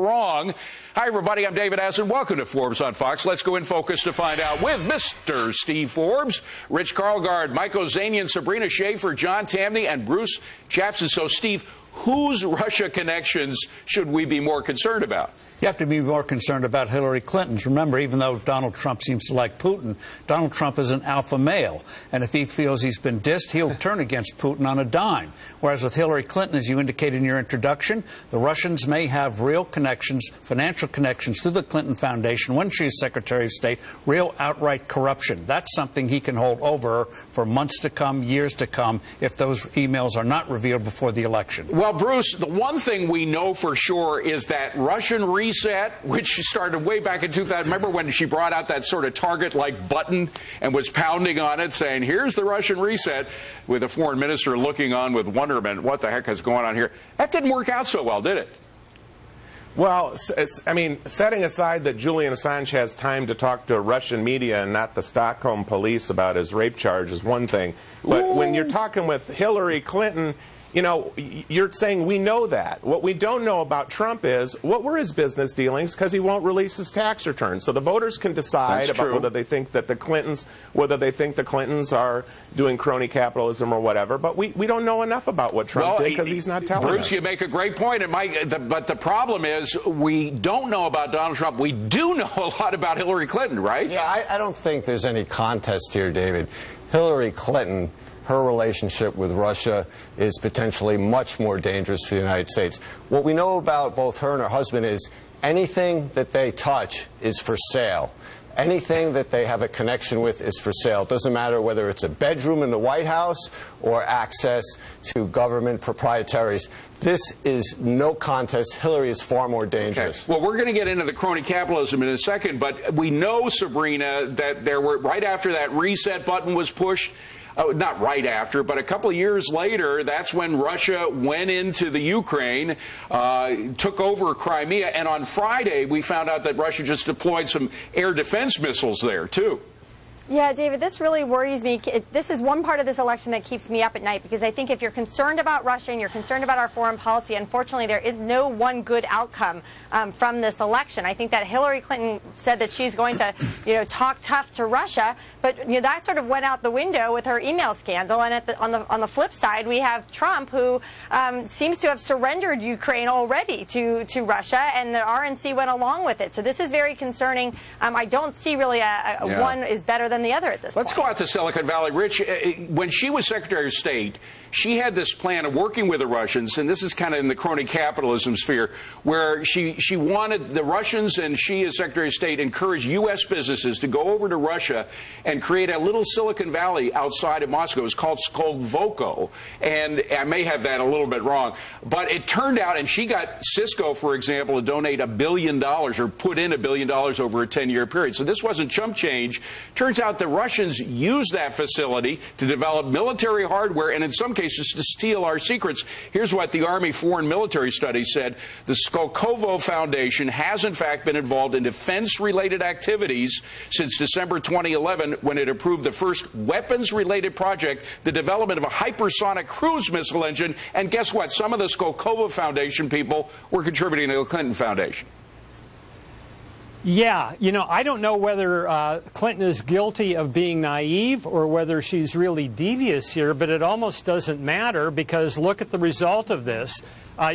wrong. Hi, everybody. I'm David Asson. Welcome to Forbes on Fox. Let's go in focus to find out with Mr. Steve Forbes, Rich Karlgaard, Mike Ozanian, Sabrina Schaefer, John Tamny, and Bruce Japsen. So, Steve, whose Russia connections should we be more concerned about? You have to be more concerned about Hillary Clinton's. Remember, even though Donald Trump seems to like Putin, Donald Trump is an alpha male. And if he feels he's been dissed, he'll turn against Putin on a dime. Whereas with Hillary Clinton, as you indicated in your introduction, the Russians may have real connections, financial connections to the Clinton Foundation when she was Secretary of State, real outright corruption. That's something he can hold over her for months to come, years to come, if those emails are not revealed before the election. Well, Bruce, the one thing we know for sure is that Russian reset, which started way back in 2000. Remember when she brought out that sort of Target-like button and was pounding on it, saying, here's the Russian reset, with the foreign minister looking on with wonderment. What the heck is going on here? That didn't work out so well, did it? Well, I mean, setting aside that Julian Assange has time to talk to Russian media and not the Stockholm police about his rape charge is one thing. But when you're talking with Hillary Clinton, you know, you're saying we know that. What we don't know about Trump is what were his business dealings, because he won't release his tax returns. So the voters can decide about whether they think that the Clintons, are doing crony capitalism or whatever. But we don't know enough about what Trump did because he's not telling us. Bruce, you make a great point. And but the problem is we don't know about Donald Trump. We do know a lot about Hillary Clinton, right? Yeah, I don't think there's any contest here, David. Hillary Clinton, her relationship with Russia is potentially much more dangerous for the United States. What we know about both her and her husband is anything that they touch is for sale. Anything that they have a connection with is for sale. It doesn't matter whether it's a bedroom in the White House or access to government proprietaries. This is no contest. Hillary is far more dangerous. Okay. Well, we're going to get into the crony capitalism in a second, but we know, Sabrina, that there were, right after that reset button was pushed, not right after, but a couple of years later, that's when Russia went into the Ukraine, took over Crimea, and on Friday we found out that Russia just deployed some air defense missiles there, too. Yeah, David, this really worries me. This is one part of this election that keeps me up at night, because I think if you're concerned about Russia and you're concerned about our foreign policy, unfortunately, there is no one good outcome from this election. I think that Hillary Clinton said that she's going to, talk tough to Russia, but that sort of went out the window with her email scandal. And on the flip side, we have Trump, who seems to have surrendered Ukraine already to Russia, and the RNC went along with it. So this is very concerning. I don't see really one is better than the other at this point. Let's go out to Silicon Valley. Rich, when she was Secretary of State, she had this plan of working with the Russians, and this is kind of in the crony capitalism sphere, where she wanted the Russians, and she as Secretary of State encouraged U.S. businesses to go over to Russia and create a little Silicon Valley outside of Moscow. It's called Skolvoco, and I may have that a little bit wrong, but it turned out, and she got Cisco, for example, to donate $1 billion or put in $1 billion over a 10-year period. So this wasn't chump change. Turns out the Russians used that facility to develop military hardware and in some cases to steal our secrets. Here's what the Army Foreign Military Study said. The Skolkovo Foundation has in fact been involved in defense-related activities since December 2011, when it approved the first weapons-related project, the development of a hypersonic cruise missile engine. And guess what? Some of the Skolkovo Foundation people were contributing to the Clinton Foundation. Yeah, I don't know whether Clinton is guilty of being naive or whether she's really devious here, but it almost doesn't matter, because look at the result of this.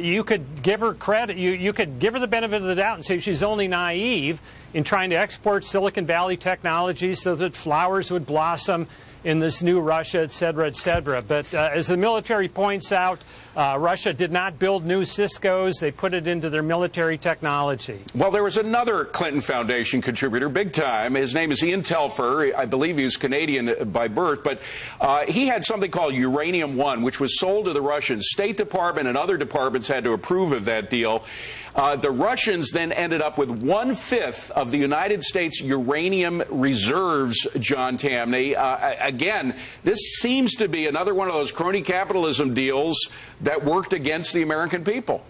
You could give her credit, you could give her the benefit of the doubt and say she's only naive in trying to export Silicon Valley technology so that flowers would blossom in this new Russia, et cetera, et cetera. But as the military points out, Russia did not build new Ciscos. They put it into their military technology. Well, there was another Clinton Foundation contributor, big time. His name is Ian Telfer. I believe he was Canadian by birth, but he had something called Uranium One, which was sold to the Russians. State Department and other departments had to approve of that deal. The Russians then ended up with 1/5 of the United States uranium reserves, John Tamny. Again, this seems to be another one of those crony capitalism deals that worked against the American people.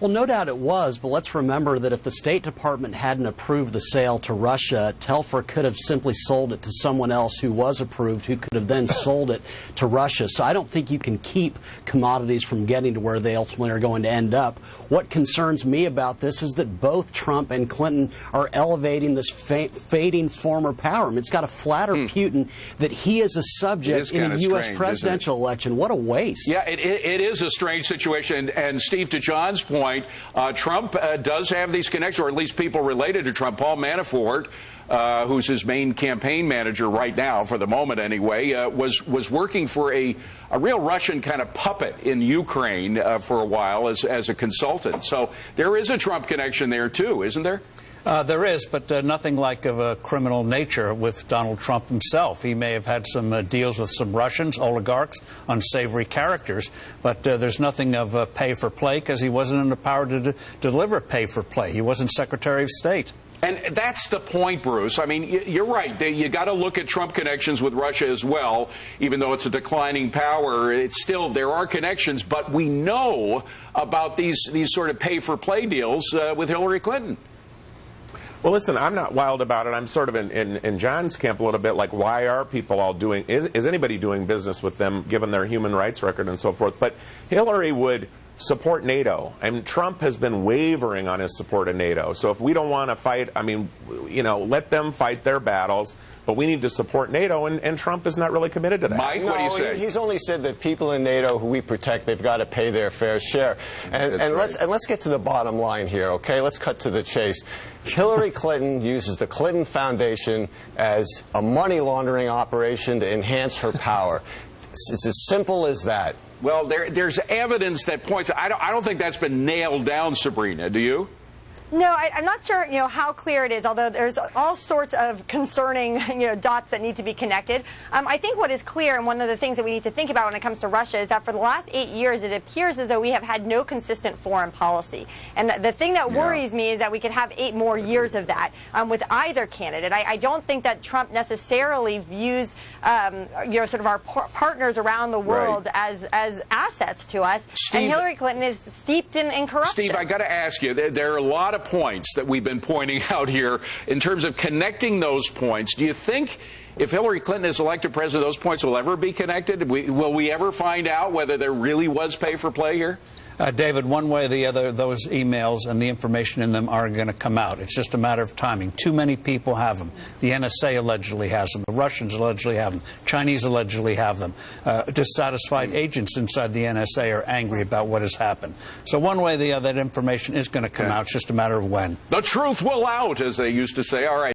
Well, no doubt it was, but let's remember that if the State Department hadn't approved the sale to Russia, Telfer could have simply sold it to someone else who was approved, who could have then sold it to Russia. So I don't think you can keep commodities from getting to where they ultimately are going to end up. What concerns me about this is that both Trump and Clinton are elevating this fading former power. I mean, it's got to flatter Putin that he is a subject in a U.S. presidential election. What a waste. Yeah, it is a strange situation. And Steve, to John's point, Trump does have these connections, or at least people related to Trump. Paul Manafort, who's his main campaign manager right now, for the moment anyway, was working for a real Russian kind of puppet in Ukraine for a while as a consultant. So there is a Trump connection there, too, isn't there? There is, but nothing like of a criminal nature with Donald Trump himself. He may have had some deals with some Russians, oligarchs, unsavory characters, but there's nothing of pay for play because he wasn't in the power to deliver pay for play. He wasn't Secretary of State. And that's the point, Bruce. I mean, you're right. You got to look at Trump connections with Russia as well. Even though it's a declining power, it's still, there are connections. But we know about these sort of pay-for-play deals with Hillary Clinton. Well, listen, I'm not wild about it. I'm sort of in John's camp a little bit, like, why are people all doing, is anybody doing business with them, given their human rights record and so forth? But Hillary would support NATO, and Trump has been wavering on his support of NATO. So if we don't want to fight, I mean, you know, let them fight their battles, but we need to support NATO, and Trump is not really committed to that. Mike, what do you say? He's only said that people in NATO who we protect, they've got to pay their fair share. And let's get to the bottom line here, okay? Let's cut to the chase. Hillary Clinton uses the Clinton Foundation as a money laundering operation to enhance her power. It's as simple as that. Well, there's evidence that points. I don't think that's been nailed down, Sabrina. Do you? No, I'm not sure, how clear it is, although there's all sorts of concerning, dots that need to be connected. I think what is clear, and one of the things that we need to think about when it comes to Russia, is that for the last 8 years, it appears as though we have had no consistent foreign policy. And the thing that worries me is that we could have 8 more years of that with either candidate. I don't think that Trump necessarily views, sort of our partners around the world as assets to us. Steve, and Hillary Clinton is steeped in corruption. Steve, I got to ask you, there are a lot of points that we've been pointing out here in terms of connecting those points. Do you think if Hillary Clinton is elected president, those points will ever be connected? Will we ever find out whether there really was pay for play here? David, one way or the other, those emails and the information in them are going to come out. It's just a matter of timing. Too many people have them. The NSA allegedly has them. The Russians allegedly have them. Chinese allegedly have them. Dissatisfied agents inside the NSA are angry about what has happened. So one way or the other, that information is going to come out. It's just a matter of when. The truth will out, as they used to say. All right.